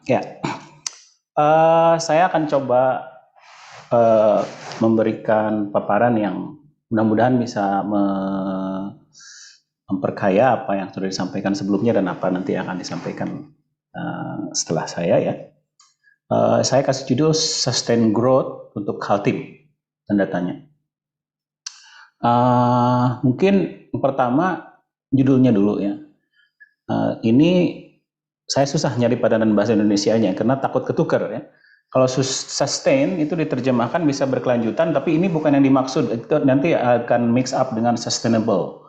Ya, saya akan coba memberikan paparan yang mudah-mudahan bisa memperkaya apa yang sudah disampaikan sebelumnya dan apa nanti akan disampaikan setelah saya ya. Saya kasih judul Sustain Growth untuk Kaltim, tanda tanya. Mungkin pertama judulnya dulu ya. Ini saya susah nyari padanan bahasa Indonesianya karena takut ketuker ya. Kalau sustain itu diterjemahkan bisa berkelanjutan, tapi ini bukan yang dimaksud. Itu nanti akan mix up dengan sustainable.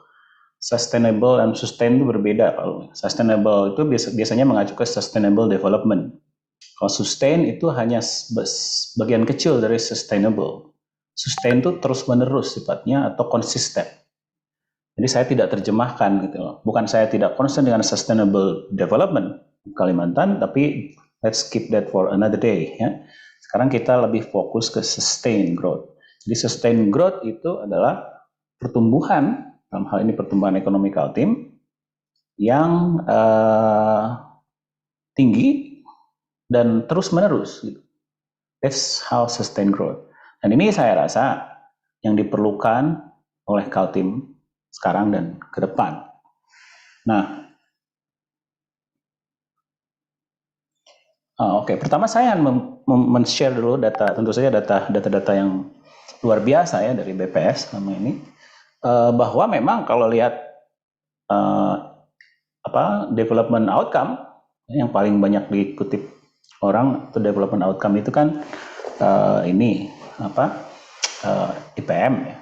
Sustainable dan sustain itu berbeda. Kalau sustainable itu biasanya mengacu ke sustainable development. Kalau sustain itu hanya bagian kecil dari sustainable. Sustain itu terus-menerus sifatnya atau konsisten. Jadi saya tidak terjemahkan gitu loh. Bukan saya tidak concern dengan sustainable development Kalimantan, tapi let's keep that for another day ya. Sekarang kita lebih fokus ke sustain growth. Jadi sustain growth itu adalah pertumbuhan, dalam hal ini pertumbuhan ekonomi Kaltim yang tinggi dan terus-menerus gitu. That's how sustain growth. Dan ini saya rasa yang diperlukan oleh Kaltim sekarang dan ke depan. Nah, oke. Pertama saya men-share dulu data, tentu saja data-data yang luar biasa ya dari BPS selama ini, bahwa memang kalau lihat development outcome yang paling banyak dikutip orang itu development outcome itu kan IPM ya.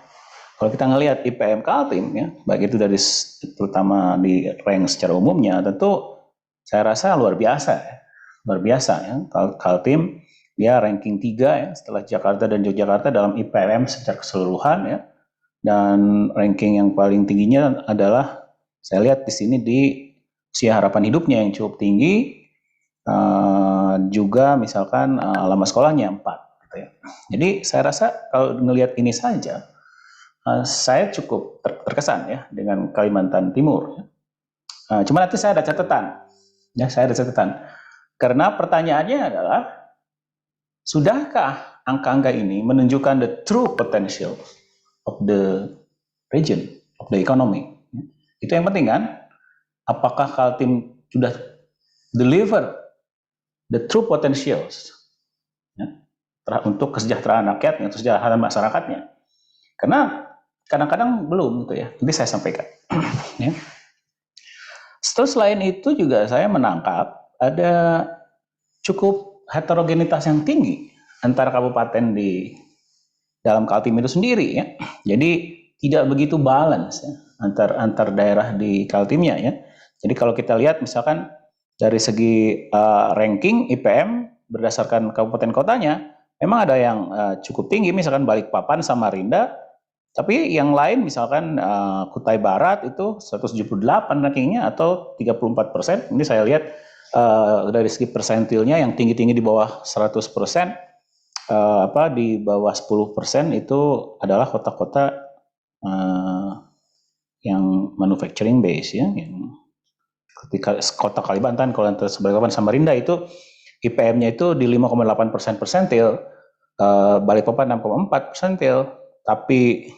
Kalau kita ngelihat IPM Kaltim ya, baik itu dari terutama di rank secara umumnya, tentu saya rasa luar biasa ya. Luar biasa ya. Kaltim dia ranking 3 ya setelah Jakarta dan Yogyakarta dalam IPM secara keseluruhan ya. Dan ranking yang paling tingginya adalah saya lihat di sini di usia harapan hidupnya yang cukup tinggi, juga misalkan lama sekolahnya 4 gitu ya. Jadi saya rasa kalau ngelihat ini saja saya cukup terkesan ya dengan Kalimantan Timur. Cuma nanti saya ada catatan, ya saya ada catatan. Karena pertanyaannya adalah, sudahkah angka-angka ini menunjukkan the true potential of the region, of the economy? Itu yang penting kan? Apakah Kaltim sudah deliver the true potentials ya, untuk kesejahteraan rakyatnya, kesejahteraan masyarakatnya? Karena kadang-kadang belum gitu ya. Nanti saya sampaikan. Ya. Terus selain itu juga saya menangkap ada cukup heterogenitas yang tinggi antara kabupaten di dalam Kaltim itu sendiri ya. Jadi tidak begitu balance ya, antar daerah di Kaltimnya ya. Jadi kalau kita lihat misalkan dari segi ranking IPM berdasarkan kabupaten kotanya, memang ada yang cukup tinggi, misalkan Balikpapan, Samarinda. Tapi yang lain misalkan Kutai Barat itu 178 rankingnya atau 34%. Ini saya lihat dari segi persentilnya yang tinggi-tinggi di bawah 100%, di bawah 10% itu adalah kota-kota yang manufacturing base ya. Yang ketika kota Kalimantan, kalau Balikpapan, Samarinda itu IPM-nya itu di 5,8% persentil, Balikpapan 6,4 persentil, tapi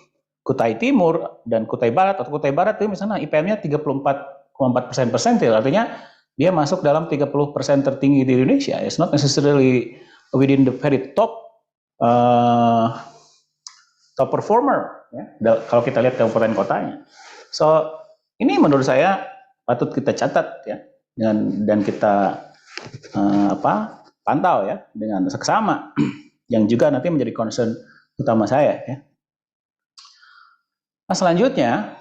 Kutai Timur dan Kutai Barat atau Kutai Barat itu misalnya IPM-nya 34,4% persentil, artinya dia masuk dalam 30% tertinggi di Indonesia. It's not necessarily within the very top performer ya, kalau kita lihat kabupaten kotanya. So ini menurut saya patut kita catat ya, dan kita pantau ya dengan seksama, yang juga nanti menjadi concern utama saya ya. Nah, selanjutnya,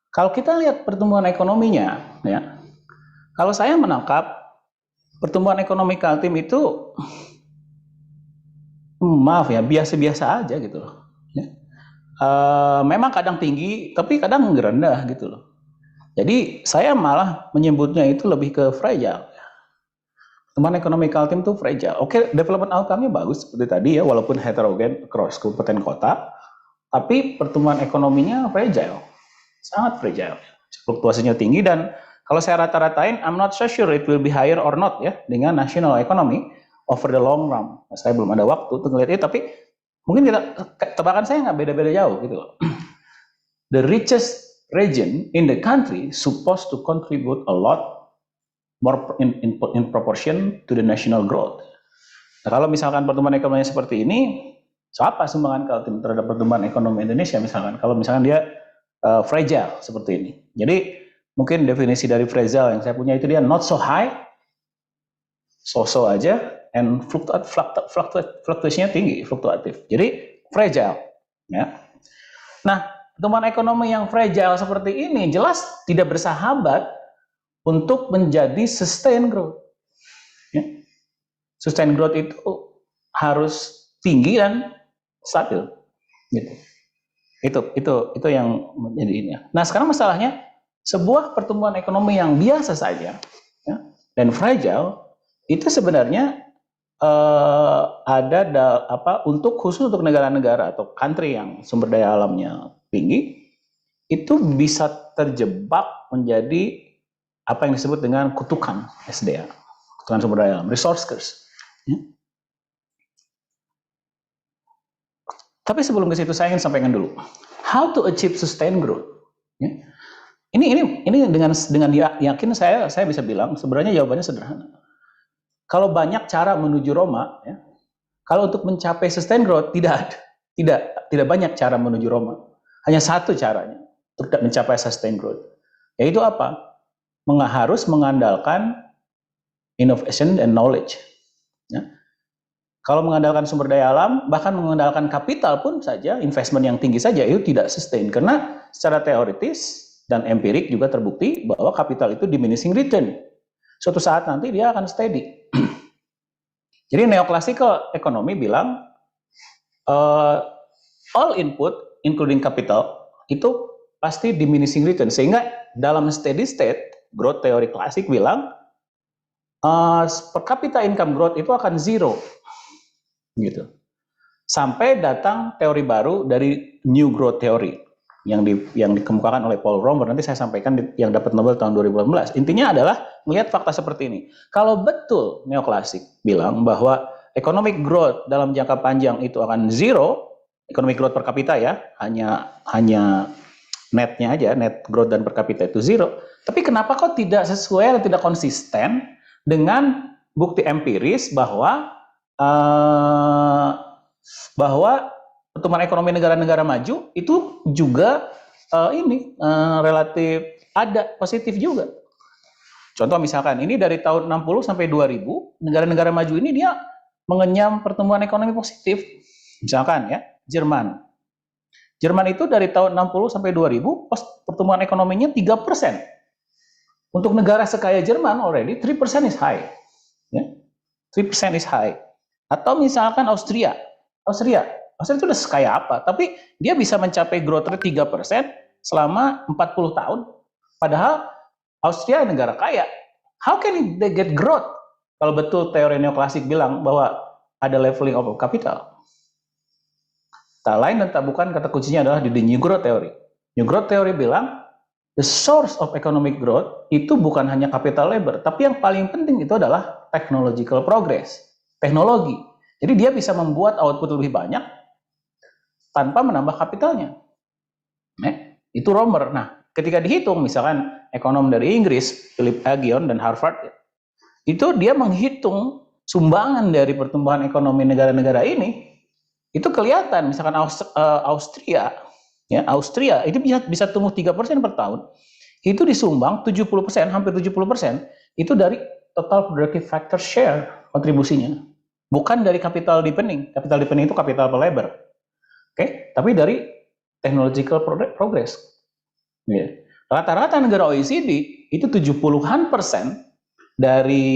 kalau kita lihat pertumbuhan ekonominya, ya, kalau saya menangkap pertumbuhan ekonomi Kaltim itu, maaf ya, biasa-biasa aja gitu loh. Ya. Memang kadang tinggi, tapi kadang rendah gitu loh. Jadi saya malah menyebutnya itu lebih ke fragile. Pertumbuhan ekonomi Kaltim itu fragile. Oke, development outcome-nya bagus seperti tadi ya, walaupun heterogen across kabupaten kota. Tapi pertumbuhan ekonominya fragile, sangat fragile. Fluktuasinya tinggi dan Kalau saya rata-ratain, I'm not so sure it will be higher or not ya dengan national economy over the long run. Saya belum ada waktu untuk ngeliat itu, tapi mungkin tebakan saya nggak beda-beda jauh gitu loh. The richest region in the country supposed to contribute a lot more in proportion to the national growth. Nah, kalau misalkan pertumbuhan ekonominya seperti ini, siapa sumbangan Kaltim terhadap pertumbuhan ekonomi Indonesia misalkan? Kalau misalkan dia fragile seperti ini. Jadi mungkin definisi dari fragile yang saya punya itu dia not so high, so-so aja, and fluktuasinya tinggi, fluktuatif. Jadi fragile. Ya. Nah, pertumbuhan ekonomi yang fragile seperti ini jelas tidak bersahabat untuk menjadi sustain growth. Ya. Sustain growth itu harus tinggi dan stabil, gitu. Itu yang menjadi ini. Nah, sekarang masalahnya sebuah pertumbuhan ekonomi yang biasa saja ya, dan fragile itu sebenarnya untuk khusus untuk negara-negara atau country yang sumber daya alamnya tinggi itu bisa terjebak menjadi apa yang disebut dengan kutukan SDA, kutukan sumber daya alam, resource curse. Ya. Tapi sebelum ke situ saya ingin sampaikan dulu how to achieve sustained growth. Ya. Ini dengan yakin saya bisa bilang sebenarnya jawabannya sederhana. Kalau banyak cara menuju Roma, ya, kalau untuk mencapai sustained growth tidak banyak cara menuju Roma. Hanya satu caranya untuk mencapai sustained growth, yaitu apa? Harus mengandalkan innovation and knowledge. Ya. Kalau mengandalkan sumber daya alam, bahkan mengandalkan kapital pun saja, investment yang tinggi saja itu tidak sustain. Karena secara teoritis dan empirik juga terbukti bahwa kapital itu diminishing return. Suatu saat nanti dia akan steady. Jadi neoclassical economy bilang all input, including capital, itu pasti diminishing return. Sehingga dalam steady state, growth teori klasik bilang per capita income growth itu akan zero. Gitu. Sampai datang teori baru dari New Growth Theory yang dikemukakan oleh Paul Romer, nanti saya sampaikan yang dapat Nobel tahun 2018. Intinya adalah melihat fakta seperti ini. Kalau betul neoklasik bilang bahwa economic growth dalam jangka panjang itu akan zero, economic growth per kapita ya, hanya netnya aja, net growth dan per kapita itu zero. Tapi kenapa kok tidak sesuai atau tidak konsisten dengan bukti empiris bahwa pertumbuhan ekonomi negara-negara maju itu juga relatif ada positif juga. Contoh misalkan ini dari tahun 60 sampai 2000 negara-negara maju ini dia mengenyam pertumbuhan ekonomi positif. Misalkan ya Jerman itu dari tahun 60 sampai 2000 pertumbuhan ekonominya 3%. Untuk negara sekaya Jerman already 3% is high. Ya. 3% is high. Atau misalkan Austria itu udah sekaya apa, tapi dia bisa mencapai growth rate 3% selama 40 tahun. Padahal Austria negara kaya. How can they get growth? Kalau betul teori neoklasik bilang bahwa ada leveling of capital. Tak lain dan tak bukan kata kuncinya adalah di New Growth Theory. New Growth Theory bilang the source of economic growth itu bukan hanya capital labor, tapi yang paling penting itu adalah technological progress. Teknologi. Jadi dia bisa membuat output lebih banyak tanpa menambah kapitalnya. Itu Romer. Nah, ketika dihitung, misalkan ekonom dari Inggris, Philip Aghion dan Harvard, itu dia menghitung sumbangan dari pertumbuhan ekonomi negara-negara ini, itu kelihatan. Misalkan Austria itu bisa tumbuh 3% per tahun. Itu disumbang 70%, hampir 70%, itu dari total productive factor share kontribusinya. Bukan dari capital deepening. Capital deepening itu capital per labor. Oke, tapi dari technological progress. Yeah. Rata-rata negara OECD itu 70-an% dari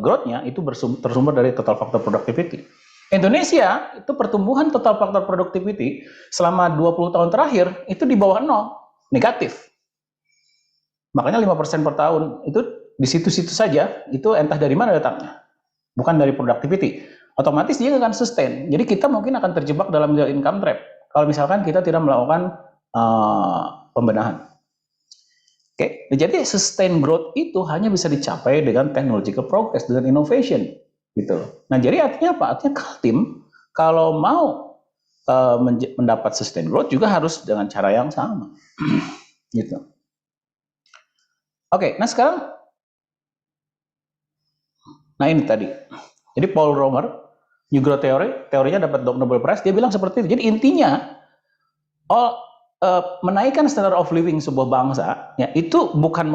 growth-nya itu tersumber dari total factor productivity. Indonesia itu pertumbuhan total factor productivity selama 20 tahun terakhir itu di bawah 0, negatif. Makanya 5% per tahun itu di situ-situ saja, itu entah dari mana datangnya. Bukan dari productivity. Otomatis dia akan sustain. Jadi kita mungkin akan terjebak dalam middle income trap. Kalau misalkan kita tidak melakukan pembenahan. Oke, jadi sustain growth itu hanya bisa dicapai dengan technological progress, dengan innovation, gitu. Nah, jadi artinya apa? Artinya Kaltim kalau mau mendapat sustain growth juga harus dengan cara yang sama, gitu. Oke, nah sekarang, nah ini tadi. Jadi Paul Romer, New Growth Theory, teorinya dapat Nobel Prize, dia bilang seperti itu. Jadi intinya, menaikkan standard of living sebuah bangsa, ya itu bukan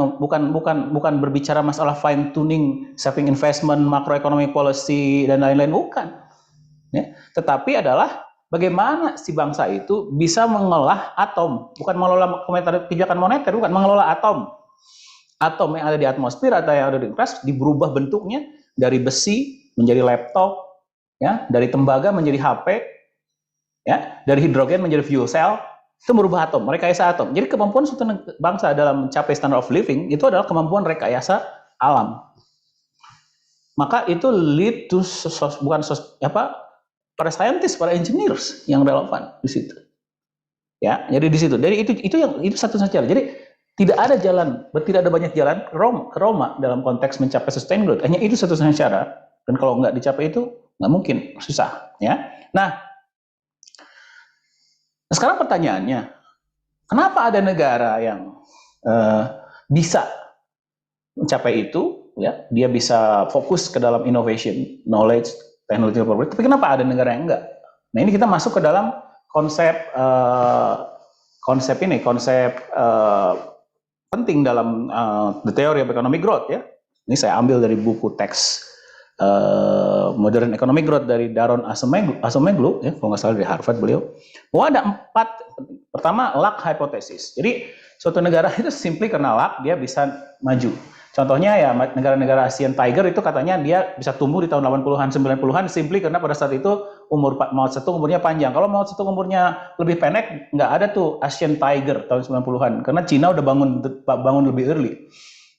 berbicara masalah fine tuning, saving investment, macroeconomic policy dan lain-lain, bukan. Ya, tetapi adalah bagaimana si bangsa itu bisa mengolah atom, bukan mengelola kebijakan moneter, bukan mengelola atom. Atom yang ada di atmosfer atau yang ada di keras diberubah bentuknya dari besi menjadi laptop, ya, dari tembaga menjadi HP, ya, dari hidrogen menjadi fuel cell. Itu merubah atom, rekayasa atom. Jadi kemampuan suatu bangsa dalam mencapai standard of living itu adalah kemampuan rekayasa alam. Maka itu lead to para scientist, para engineers yang relevan di situ. Ya, jadi di situ. Jadi itu satu cara. Jadi tidak ada jalan, tidak ada banyak jalan ke Roma dalam konteks mencapai sustain growth. Hanya itu satu-satunya cara. Dan kalau nggak dicapai itu nggak mungkin, susah. Ya. Nah, sekarang pertanyaannya, kenapa ada negara yang bisa mencapai itu, ya, dia bisa fokus ke dalam innovation, knowledge, technology, tapi kenapa ada negara yang enggak? Nah, ini kita masuk ke dalam konsep penting dalam the theory of economic growth, ya. Ini saya ambil dari buku teks Modern Economic Growth dari Daron Acemoglu, ya, kalau nggak salah dari Harvard beliau. Bahwa ada 4. Pertama, luck hypothesis. Jadi suatu negara itu simply karena luck dia bisa maju. Contohnya ya negara-negara Asian Tiger itu katanya dia bisa tumbuh di tahun 80-an, 90-an simply karena pada saat itu Mao Zedong umurnya panjang. Kalau Mao Zedong umurnya lebih pendek, nggak ada tuh Asian Tiger tahun 90-an karena Cina udah bangun lebih early.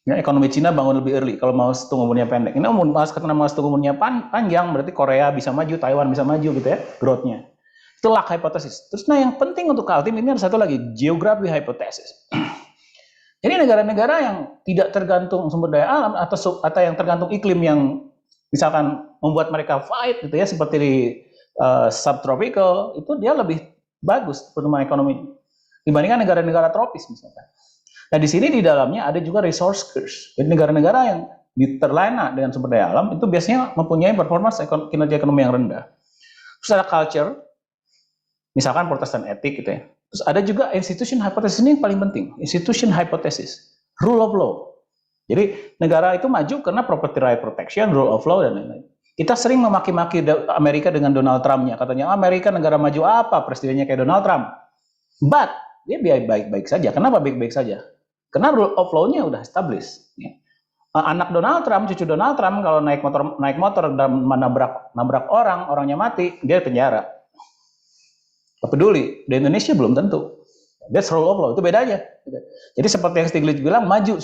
Ya, ekonomi Cina bangun lebih early kalau Mao Zedong umurnya pendek. Ini karena Mao Zedong umurnya panjang berarti Korea bisa maju, Taiwan bisa maju gitu ya, growth-nya. Itu luck hypothesis. Terus yang penting untuk Kaltim ini ada satu lagi, geography hypothesis. Jadi negara-negara yang tidak tergantung sumber daya alam atau yang tergantung iklim yang misalkan membuat mereka fight gitu ya, seperti di subtropical, itu dia lebih bagus pertumbuhan ekonomi dibandingkan negara-negara tropis misalkan. Nah, di sini di dalamnya ada juga resource curse. Jadi negara-negara yang terlena dengan sumber daya alam itu biasanya mempunyai performance kinerja ekonomi yang rendah. Terus ada culture, misalkan Protestant etik gitu ya. Terus ada juga institution hypothesis, ini yang paling penting. Institution hypothesis, rule of law. Jadi negara itu maju karena property right protection, rule of law dan lain-lain. Kita sering memaki-maki Amerika dengan Donald Trump-nya. Katanya Amerika negara maju apa, presidennya kayak Donald Trump. But dia baik-baik saja. Kenapa baik-baik saja? Karena rule of law-nya udah established. Ya. Anak Donald Trump, cucu Donald Trump kalau naik motor dan nabrak orangnya mati, dia penjara. Gak peduli, di Indonesia belum tentu. That's rule of law, itu bedanya. Jadi seperti yang Stiglitz bilang, maju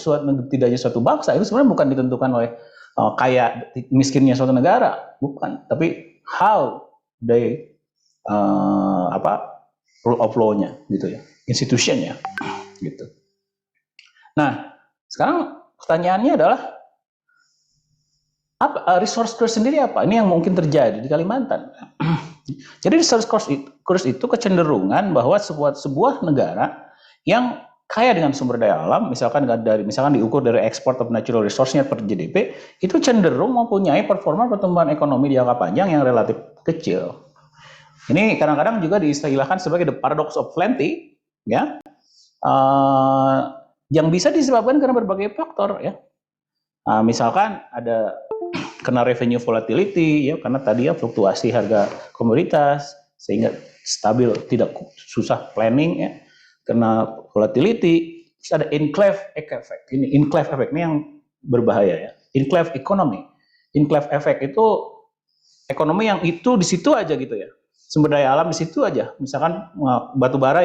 tidaknya suatu bangsa itu sebenarnya bukan ditentukan oleh kaya miskinnya suatu negara, bukan. Tapi how they rule of law-nya, gitu ya, institution-nya, gitu. Nah, sekarang pertanyaannya adalah resource curse sendiri apa? Ini yang mungkin terjadi di Kalimantan. Jadi resource curse itu kecenderungan bahwa sebuah negara yang kaya dengan sumber daya alam, misalkan diukur dari export of natural resource-nya per GDP, itu cenderung mempunyai performa pertumbuhan ekonomi di jangka panjang yang relatif kecil. Ini kadang-kadang juga diistilahkan sebagai the paradox of plenty, ya. Yang bisa disebabkan karena berbagai faktor, ya. Misalkan ada kena revenue volatility, ya, karena tadi ya fluktuasi harga komoditas sehingga stabil, tidak susah planning, ya, kena volatility. Terus ada enclave effect. Ini enclave effect ini yang berbahaya, ya. Enclave economy. Enclave effect itu ekonomi yang itu di situ aja gitu ya. Sumber daya alam di situ aja. Misalkan batu bara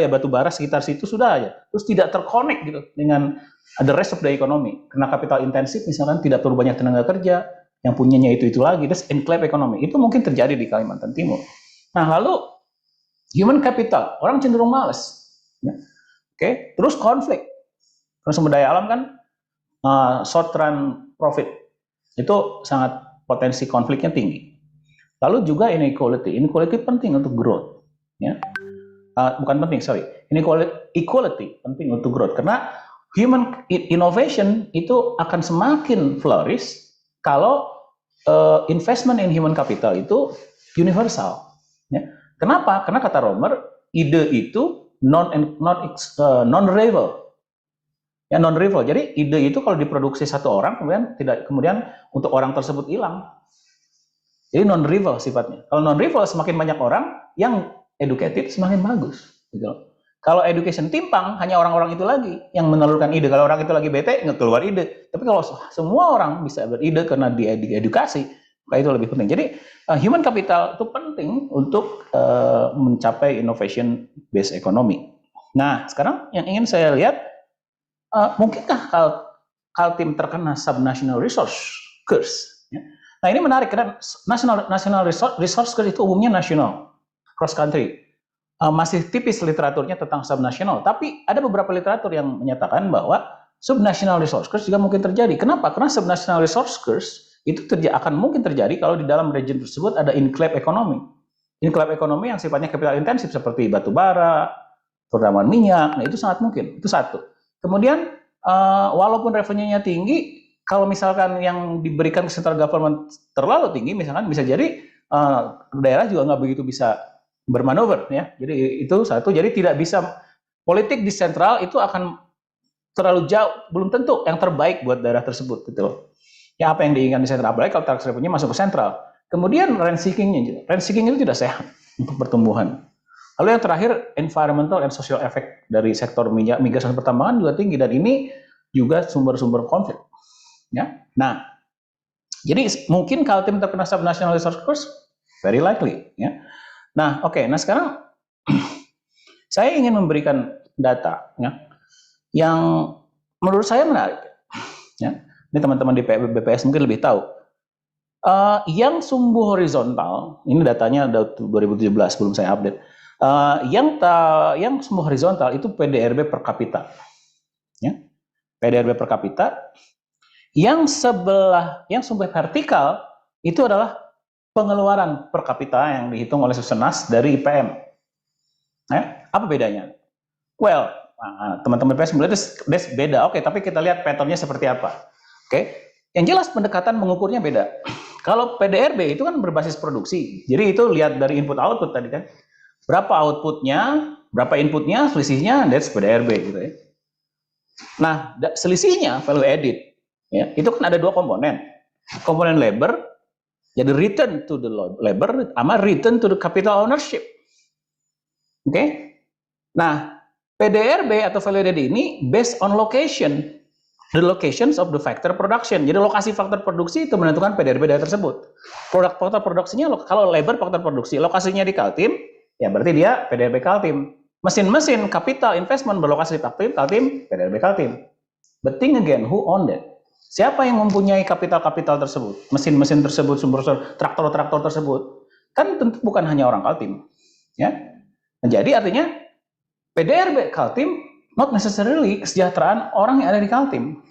sekitar situ sudah aja. Terus tidak terkonek gitu dengan the rest of the economy. Karena kapital intensif misalkan tidak perlu banyak tenaga kerja, yang punyanya itu lagi. That's enclave economy. Itu mungkin terjadi di Kalimantan Timur. Nah, lalu human capital, orang cenderung malas. Ya. Oke, terus konflik. Karena sumber daya alam kan short run profit itu sangat potensi konfliknya tinggi. Lalu juga inequality penting untuk growth, ya. Bukan penting, equality penting untuk growth karena human innovation itu akan semakin flourish kalau investment in human capital itu universal. Ya. Kenapa? Karena kata Romer, ide itu non-rival. Ya, non-rival. Jadi ide itu kalau diproduksi satu orang kemudian untuk orang tersebut hilang. Jadi non-rival sifatnya. Kalau non-rival semakin banyak orang yang educated semakin bagus. Gitu. Kalau education timpang, hanya orang-orang itu lagi yang menelurkan ide. Kalau orang itu lagi bete, nggak keluar ide. Tapi kalau semua orang bisa beride karena diedukasi, maka itu lebih penting. Jadi human capital itu penting untuk mencapai innovation based economy. Nah, sekarang yang ingin saya lihat, mungkinkah Kaltim terkena subnational resource curse? Ya? Nah, ini menarik karena national resource curse itu umumnya nasional, cross country. Masih tipis literaturnya tentang subnasional, tapi ada beberapa literatur yang menyatakan bahwa subnational resource curse juga mungkin terjadi. Kenapa? Karena subnational resource curse itu akan mungkin terjadi kalau di dalam region tersebut ada enclave ekonomi. Enclave ekonomi yang sifatnya capital intensif seperti batu bara, pertambangan minyak, nah itu sangat mungkin. Itu satu. Kemudian walaupun revenue-nya tinggi, kalau misalkan yang diberikan ke central government terlalu tinggi, misalkan bisa jadi daerah juga nggak begitu bisa bermanuver, ya. Jadi itu satu. Jadi tidak bisa, politik di sentral itu akan terlalu jauh, belum tentu yang terbaik buat daerah tersebut, gitu. Ya, apa yang diinginkan di sentral, apalagi kalau tax revenue masuk ke sentral. Kemudian rent seeking-nya juga. Rent seeking itu tidak sehat untuk pertumbuhan. Lalu yang terakhir, environmental and social effect dari sektor minyak, migas dan pertambangan juga tinggi, dan ini juga sumber-sumber konflik. Ya. Nah, jadi mungkin Kaltim terkena subnational resource curse, very likely. Ya. Nah, oke. Nah, sekarang saya ingin memberikan data, ya, yang menurut saya menarik. Ya. Ini teman-teman di BPS mungkin lebih tahu. Yang sumbu horizontal, ini datanya 2017 belum saya update. Yang sumbu horizontal itu PDRB per kapita, ya. PDRB per kapita. Yang sumbu vertikal itu adalah pengeluaran per kapita yang dihitung oleh Susenas dari IPM. Apa bedanya? Well, teman-teman IPS melihat beda. Oke, tapi kita lihat patternnya seperti apa. Oke, yang jelas pendekatan mengukurnya beda. Kalau PDRB itu kan berbasis produksi, jadi itu lihat dari input output tadi kan. Berapa outputnya, berapa inputnya, selisihnya, that's PDRB gitu ya. Nah, selisihnya value added, ya, itu kan ada dua komponen. Komponen labor, jadi return to the labor, sama return to the capital ownership. Oke? Nah, PDRB atau value added ini based on location, the locations of the factor production. Jadi lokasi faktor produksi itu menentukan PDRB daerah tersebut. Faktor produksinya, kalau labor faktor produksi, lokasinya di Kaltim, ya berarti dia PDRB Kaltim. Mesin-mesin, capital investment berlokasi di Kaltim, PDRB Kaltim. But think again, who owned it? Siapa yang mempunyai kapital-kapital tersebut? Mesin-mesin tersebut, sumber traktor-traktor tersebut. Kan tentu bukan hanya orang Kaltim. Ya. Nah, jadi artinya PDRB Kaltim not necessarily kesejahteraan orang yang ada di Kaltim.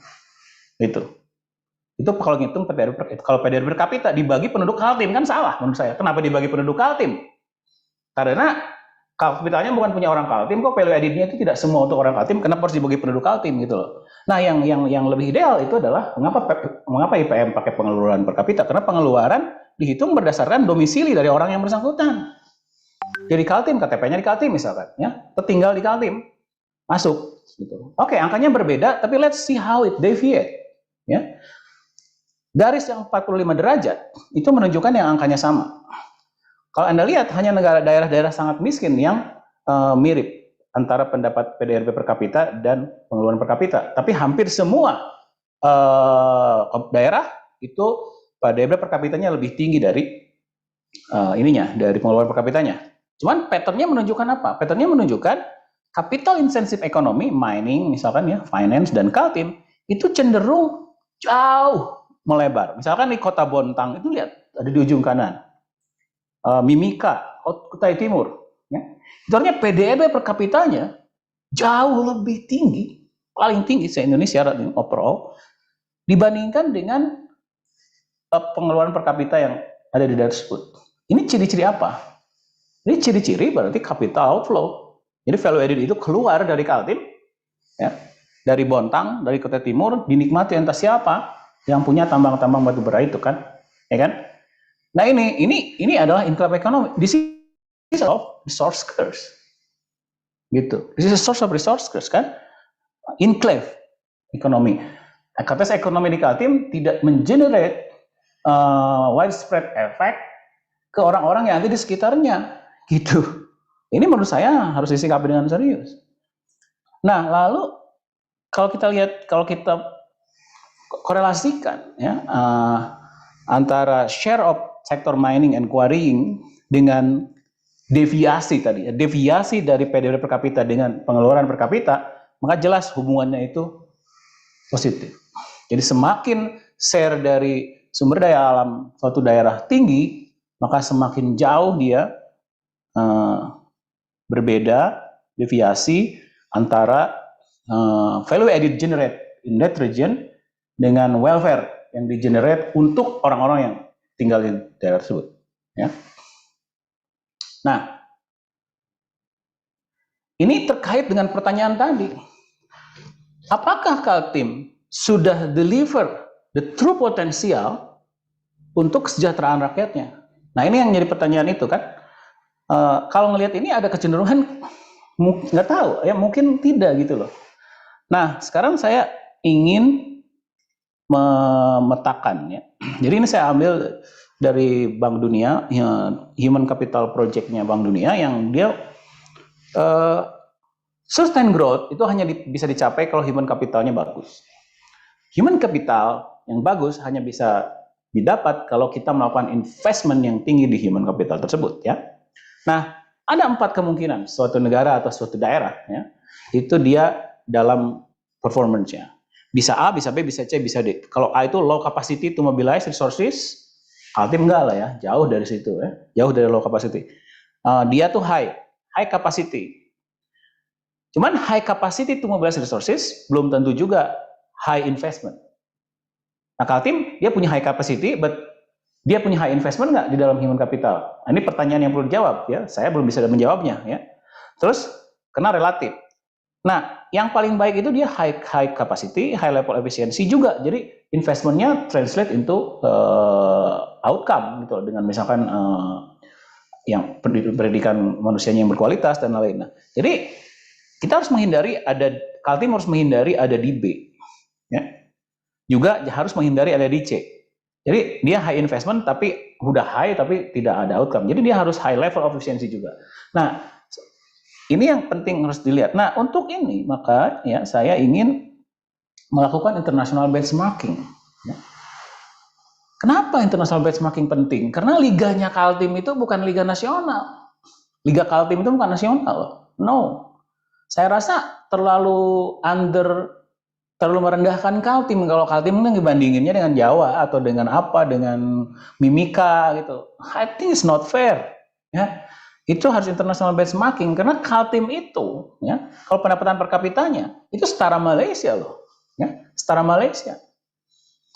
Itu kalau ngitung PDRB, kalau PDRB per kapita dibagi penduduk Kaltim kan salah menurut saya. Kenapa dibagi penduduk Kaltim? Karena kapitalnya bukan punya orang Kaltim, kok value added-nya itu tidak semua untuk orang Kaltim, kenapa harus dibagi penduduk Kaltim gitu loh. Nah, yang lebih ideal itu adalah mengapa IPM pakai pengeluaran per kapita? Karena pengeluaran dihitung berdasarkan domisili dari orang yang bersangkutan. Jadi Kaltim, KTP-nya di Kaltim misalkan, ya, tinggal di Kaltim, masuk gitu. Oke, angkanya berbeda, tapi let's see how it deviate, ya. Garis yang 45 derajat itu menunjukkan yang angkanya sama. Kalau Anda lihat, hanya daerah-daerah sangat miskin yang mirip antara pendapat PDRB per kapita dan pengeluaran per kapita. Tapi hampir semua daerah itu PDRB per kapitanya lebih tinggi dari dari pengeluaran per kapitanya. Cuman patternnya menunjukkan apa? Patternnya menunjukkan capital intensive economy, mining misalkan ya, finance dan Kaltim itu cenderung jauh melebar. Misalkan di kota Bontang itu lihat ada di ujung kanan. Mimika, Kutai Timur, ya. Itu artinya PDRB per kapitanya jauh lebih tinggi paling tinggi se-Indonesia overall dibandingkan dengan pengeluaran per kapita yang ada di daerah tersebut. Ini ciri-ciri apa? Ini ciri-ciri berarti capital outflow. Jadi value added itu keluar dari Kaltim, ya, dari Bontang, dari Kutai Timur, dinikmati entah siapa yang punya tambang-tambang batu bara itu kan, ya kan? Nah ini adalah enclave economy. This is of resource curse, gitu. This is a source of resource curse kan? Enclave ekonomi. Aktivitas ekonomi di Kaltim tidak mengenerate widespread effect ke orang-orang yang ada di sekitarnya, gitu. Ini menurut saya harus disikapi dengan serius. Nah, lalu kalau kita lihat, kalau kita korelasikan ya antara share of sektor mining and quarrying dengan deviasi tadi, deviasi dari PDB per kapita dengan pengeluaran per kapita, maka jelas hubungannya itu positif. Jadi semakin share dari sumber daya alam suatu daerah tinggi, maka semakin jauh dia berbeda deviasi antara value added generate in that region dengan welfare yang di-generate untuk orang-orang yang tinggal di daerah tersebut. Ya. Nah, ini terkait dengan pertanyaan tadi. Apakah Kaltim sudah deliver the true potential untuk kesejahteraan rakyatnya? Nah, ini yang jadi pertanyaan itu kan. Kalau ngelihat ini ada kecenderungan nggak tahu ya, mungkin tidak gitu loh. Nah, sekarang saya ingin memetakan ya. Jadi ini saya ambil dari Bank Dunia, Human Capital Project-nya Bank Dunia, yang dia sustain growth itu hanya bisa dicapai kalau human capitalnya bagus. Human capital yang bagus hanya bisa didapat kalau kita melakukan investment yang tinggi di human capital tersebut ya. Nah, ada 4 kemungkinan suatu negara atau suatu daerah ya, itu dia dalam performance-nya. Bisa A, bisa B, bisa C, bisa D. Kalau A itu low capacity to mobilize resources, Kaltim enggak lah ya, jauh dari situ ya, jauh dari low capacity. Dia tuh high capacity. Cuman high capacity to mobilize resources belum tentu juga high investment. Nah, Kaltim dia punya high capacity, but dia punya high investment nggak di dalam human capital? Nah, ini pertanyaan yang perlu dijawab ya. Saya belum bisa menjawabnya ya. Terus kena relatif. Nah, yang paling baik itu dia high capacity, high level efficiency juga. Jadi investmentnya translate into outcome gitu, dengan misalkan yang pendidikan manusianya yang berkualitas dan lain-lain. Nah, jadi kita harus menghindari Kaltim harus menghindari ada di B, ya. Juga harus menghindari ada di C. Jadi dia high investment tapi udah high tapi tidak ada outcome. Jadi dia harus high level of efficiency juga. Nah, ini yang penting harus dilihat. Nah, untuk ini maka ya saya ingin melakukan international benchmarking. Ya. Kenapa international benchmarking penting? Karena liganya Kaltim itu bukan liga nasional. Liga Kaltim itu bukan nasional. No. Saya rasa terlalu merendahkan Kaltim. Kalau Kaltim itu dibandinginnya dengan Jawa atau dengan apa, dengan Mimika gitu. I think it's not fair. Ya. Itu harus international benchmarking karena Kaltim itu ya, kalau pendapatan per kapitanya itu setara Malaysia loh. Ya, setara Malaysia.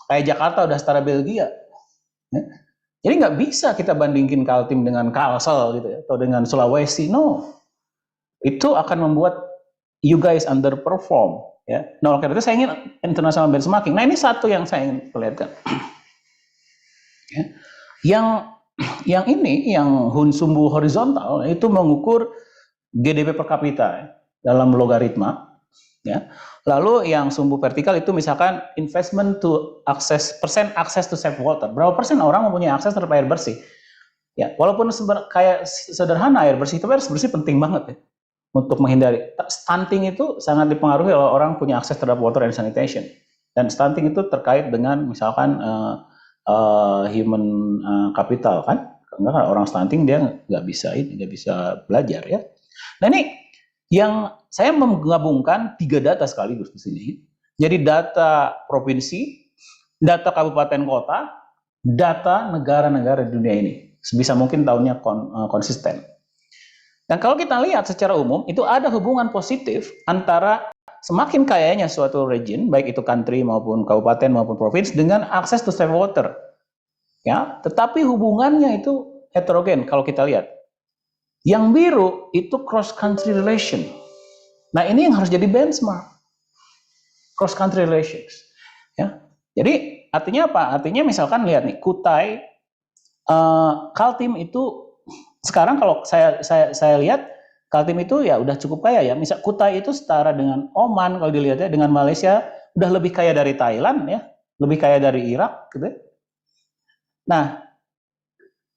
Kayak Jakarta udah setara Belgia. Ya. Jadi nggak bisa kita bandingin Kaltim dengan Kalsel gitu ya, atau dengan Sulawesi. No. Itu akan membuat you guys underperform. Ya. Nah, oleh karena itu saya ingin international benchmarking. Nah, ini satu yang saya ingin perlihatkan. Ya. Yang ini, yang sumbu horizontal itu mengukur GDP per kapita ya, dalam logaritma. Ya. Lalu yang sumbu vertikal itu misalkan investment to persen access to safe water. Berapa persen orang mempunyai akses terhadap air bersih? Ya, walaupun kayak sederhana air bersih, tapi air bersih penting banget ya untuk menghindari stunting. Itu sangat dipengaruhi oleh orang punya akses terhadap water and sanitation. Dan stunting itu terkait dengan misalkan human capital kan. Karena orang stunting dia nggak bisa belajar ya. Nah, ini yang saya menggabungkan 3 data sekaligus di sini. Jadi data provinsi, data kabupaten kota, data negara-negara di dunia ini. Sebisa mungkin tahunnya konsisten. Dan kalau kita lihat secara umum itu ada hubungan positif antara semakin kayanya suatu region, baik itu country maupun kabupaten maupun provinsi, dengan akses to safe water. Ya, tetapi hubungannya itu heterogen kalau kita lihat. Yang biru itu cross country relation. Nah, ini yang harus jadi benchmark. Cross country relations. Ya. Jadi artinya apa? Artinya misalkan lihat nih, Kutai, Kaltim itu sekarang kalau saya lihat Kaltim itu ya udah cukup kaya ya. Misal Kutai itu setara dengan Oman kalau dilihat ya, dengan Malaysia udah lebih kaya dari Thailand ya, lebih kaya dari Irak gitu. Nah,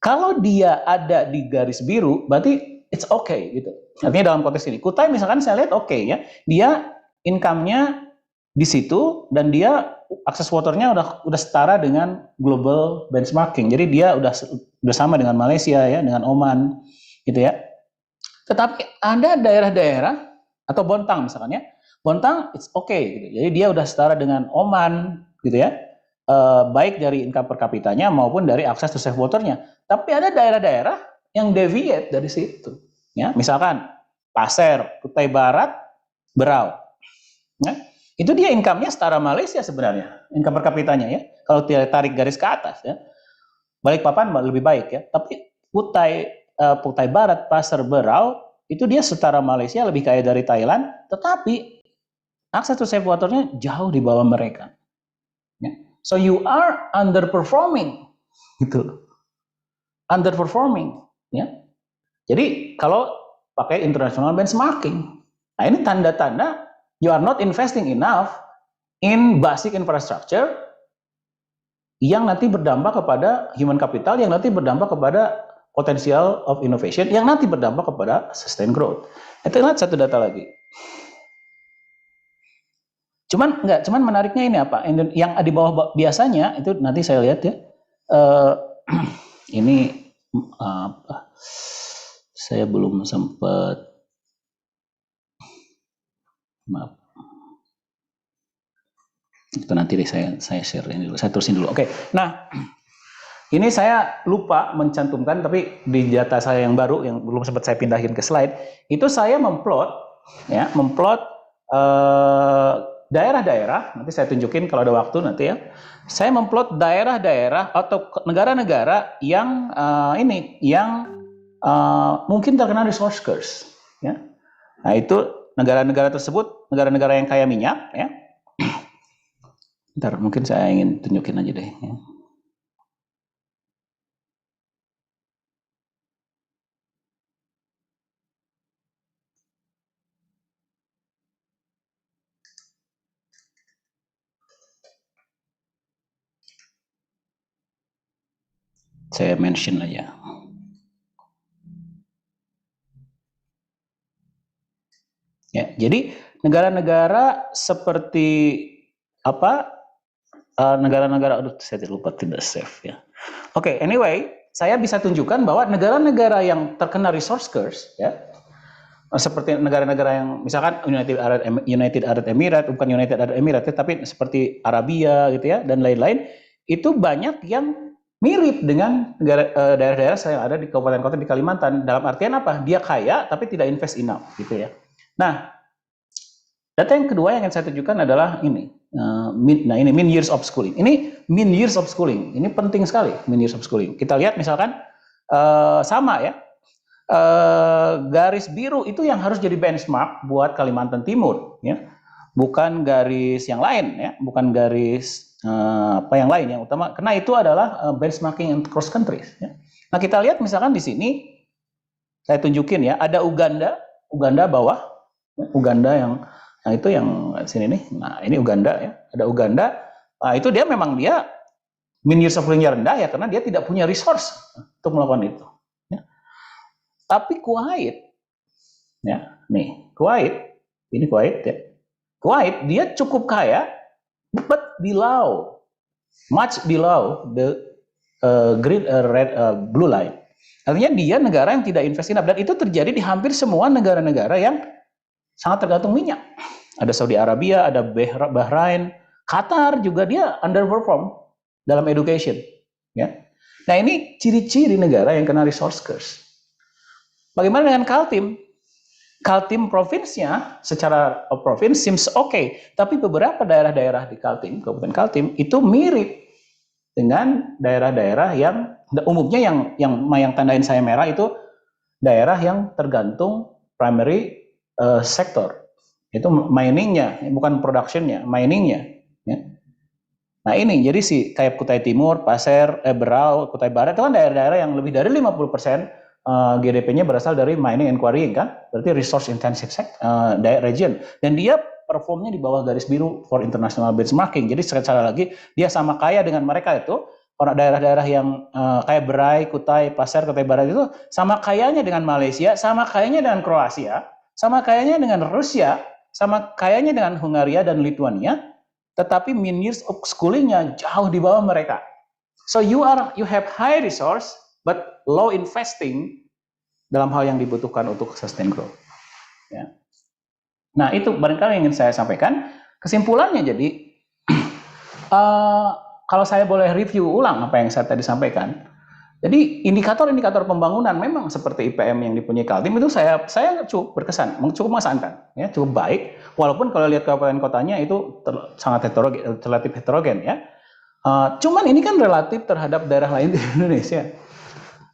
kalau dia ada di garis biru, berarti it's okay gitu. Artinya dalam konteks ini, Kutai misalkan saya lihat oke ya, dia income-nya di situ dan dia akses waternya udah setara dengan global benchmarking. Jadi dia udah sama dengan Malaysia ya, dengan Oman gitu ya. Tetapi ada daerah-daerah atau Bontang misalkan ya, Bontang it's okay gitu. Jadi dia udah setara dengan Oman gitu ya, baik dari income per kapitanya maupun dari akses to safe waternya. Tapi ada daerah-daerah yang deviate dari situ. Ya, misalkan Pasir, Kutai Barat, Berau. Ya, itu dia income-nya setara Malaysia sebenarnya, income per kapitanya ya. Kalau tarik garis ke atas ya, Balikpapan lebih baik ya. Tapi Kutai Barat, Pasir, Berau, itu dia setara Malaysia, lebih kaya dari Thailand, tetapi akses to safe water-nya jauh di bawah mereka. Ya. So you are underperforming, gitu. Underperforming, ya. Jadi kalau pakai international benchmarking, nah ini tanda-tanda you are not investing enough in basic infrastructure yang nanti berdampak kepada human capital, yang nanti berdampak kepada potential of innovation, yang nanti berdampak kepada sustained growth. Itu lihat satu data lagi. Cuman menariknya ini apa? Yang di bawah biasanya itu nanti saya lihat ya. Ini apa? Saya belum sempat, maaf. Itu nanti deh saya share ini dulu, saya terusin dulu. Oke. Nah, ini saya lupa mencantumkan, tapi di data saya yang baru yang belum sempat saya pindahin ke slide, itu saya memplot daerah-daerah. Nanti saya tunjukin kalau ada waktu nanti ya. Saya memplot daerah-daerah atau negara-negara yang mungkin terkena resource curse. Ya. Nah itu negara-negara tersebut, negara-negara yang kaya minyak. Ya. Ntar mungkin saya ingin tunjukin aja deh. Ya. Saya mention aja. Ya, jadi negara-negara seperti apa? Negara-negara, aduh saya lupa tidak save ya. Oke, anyway, saya bisa tunjukkan bahwa negara-negara yang terkena resource curse, ya, seperti negara-negara yang misalkan United Arab Emirates, bukan United Arab Emirates, tapi seperti Arabia gitu ya, dan lain-lain, itu banyak yang mirip dengan daerah-daerah yang ada di kabupaten kota di Kalimantan. Dalam artian apa? Dia kaya tapi tidak invest enough, gitu ya. Nah, data yang kedua yang ingin saya tunjukkan adalah ini. Ini mean years of schooling. Ini mean years of schooling. Ini penting sekali, mean years of schooling. Kita lihat misalkan sama ya. Garis biru itu yang harus jadi benchmark buat Kalimantan Timur, ya. Bukan garis yang lain, ya. Bukan garis apa yang lain yang utama. Karena itu adalah benchmarking cross countries. Ya. Nah kita lihat misalkan di sini, saya tunjukin ya. Ada Uganda bawah, Uganda yang, nah itu yang sini nih. Nah ini Uganda ya. Ada Uganda. Nah itu dia memang dia mean years of schooling-nya rendah ya karena dia tidak punya resource untuk melakukan itu. Tapi Kuwait, ya, nih Kuwait, ini Kuwait ya. Kuwait dia cukup kaya, but below, much below the green red blue line. Artinya dia negara yang tidak invest enough, dan itu terjadi di hampir semua negara-negara yang sangat tergantung minyak. Ada Saudi Arabia, ada Bahrain, Qatar juga dia underperform dalam education. Ya. Nah ini ciri-ciri negara yang kena resource curse. Bagaimana dengan Kaltim? Kaltim provinsnya secara provinsi seems okay, tapi beberapa daerah-daerah di Kaltim, Kabupaten Kaltim itu mirip dengan daerah-daerah yang umumnya yang tandain saya merah itu daerah yang tergantung primary sektor. Itu miningnya, bukan productionnya, miningnya. Ya. Nah ini, jadi kayak Kutai Timur, Pasir, Berau, Kutai Barat itu kan daerah-daerah yang lebih dari 50% GDP-nya berasal dari mining and quarrying kan, berarti resource intensive region, dan dia performnya di bawah garis biru for international benchmarking. Jadi secara lagi dia sama kaya dengan mereka itu orang daerah-daerah yang kayak Berai, Kutai, Pasir, Kutai Barat itu sama kayanya dengan Malaysia, sama kayanya dengan Kroasia, sama kayanya dengan Rusia, sama kayanya dengan Hungaria dan Lithuania, tetapi mean years of schoolingnya jauh di bawah mereka. So you have high resource but low investing dalam hal yang dibutuhkan untuk sustain growth. Ya. Nah itu barangkali yang ingin saya sampaikan. Kesimpulannya jadi, kalau saya boleh review ulang apa yang saya tadi sampaikan. Jadi indikator-indikator pembangunan memang seperti IPM yang dipunyai Kaltim itu saya cukup berkesan, cukup mengesankan, ya, cukup baik. Walaupun kalau lihat kabupaten kotanya itu sangat relatif heterogen ya. Cuman ini kan relatif terhadap daerah lain di Indonesia.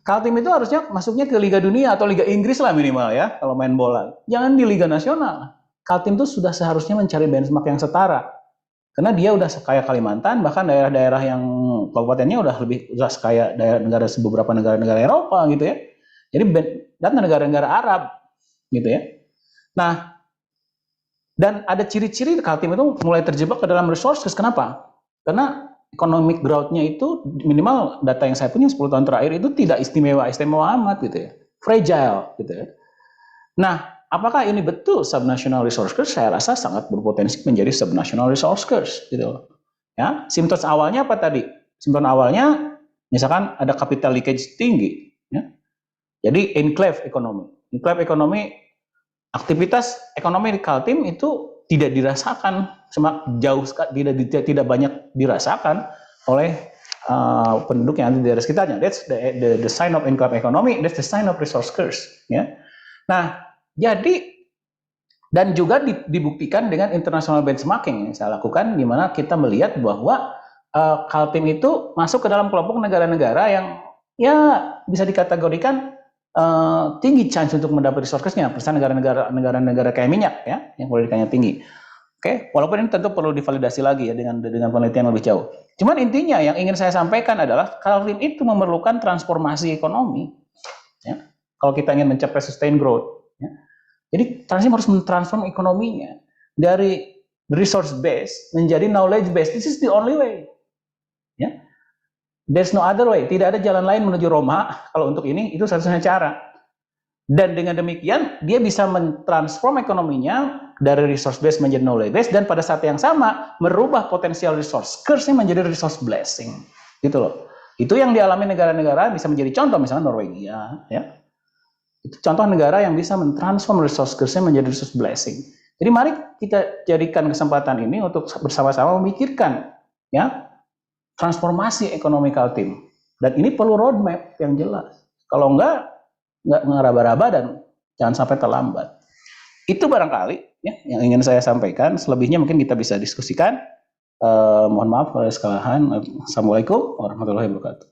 Kaltim itu harusnya masuknya ke Liga Dunia atau Liga Inggris lah minimal ya kalau main bola. Jangan di Liga Nasional. Kaltim itu sudah seharusnya mencari benchmark yang setara. Karena dia udah sekaya Kalimantan, bahkan daerah-daerah yang kabupatennya udah sekaya beberapa negara-negara Eropa gitu ya. Jadi dan negara-negara Arab gitu ya. Nah, dan ada ciri-ciri Kaltim itu mulai terjebak ke dalam resources. Kenapa? Karena economic growth-nya itu minimal data yang saya punya 10 tahun terakhir itu tidak istimewa amat gitu ya. Fragile gitu ya. Nah, apakah ini betul subnational resource curse? Saya rasa sangat berpotensi menjadi subnational resource curse gitu. Ya, simptom awalnya apa tadi? Simptom awalnya misalkan ada capital leakage tinggi ya. Jadi enclave ekonomi. Enclave ekonomi, aktivitas ekonomi di Kaltim itu tidak dirasakan, tidak banyak dirasakan oleh penduduk yang ada di daerah sekitarnya. That's the sign of enclave economy. That's the sign of resource curse. Ya. Nah, jadi dan juga dibuktikan dengan international benchmarking yang saya lakukan, di mana kita melihat bahwa Kaltim itu masuk ke dalam kelompok negara-negara yang ya bisa dikategorikan tinggi chance untuk mendapat resources-nya, persen negara-negara kayak minyak ya, yang kualitasnya tinggi. Oke, walaupun ini tentu perlu divalidasi lagi ya dengan penelitian lebih jauh. Cuman intinya yang ingin saya sampaikan adalah Kaltim itu memerlukan transformasi ekonomi. Ya. Kalau kita ingin mencapai sustain growth, ya. Jadi Kaltim harus mentransform ekonominya dari resource base menjadi knowledge base. This is the only way. Ya. There's no other way. Tidak ada jalan lain menuju Roma. Kalau untuk ini, itu satu-satunya cara. Dan dengan demikian, dia bisa mentransform ekonominya dari resource base menjadi knowledge base, dan pada saat yang sama, merubah potensial resource curse-nya menjadi resource blessing. Gitu loh. Itu yang dialami negara-negara, bisa menjadi contoh, misalnya Norwegia. Ya. Itu contoh negara yang bisa mentransform resource curse-nya menjadi resource blessing. Jadi mari kita jadikan kesempatan ini untuk bersama-sama memikirkan ya transformasi ekonomi Kaltim. Dan ini perlu roadmap yang jelas. Kalau enggak ngeraba-raba dan jangan sampai terlambat. Itu barangkali ya, yang ingin saya sampaikan. Selebihnya mungkin kita bisa diskusikan. Mohon maaf kalau ada kesalahan. Assalamualaikum warahmatullahi wabarakatuh.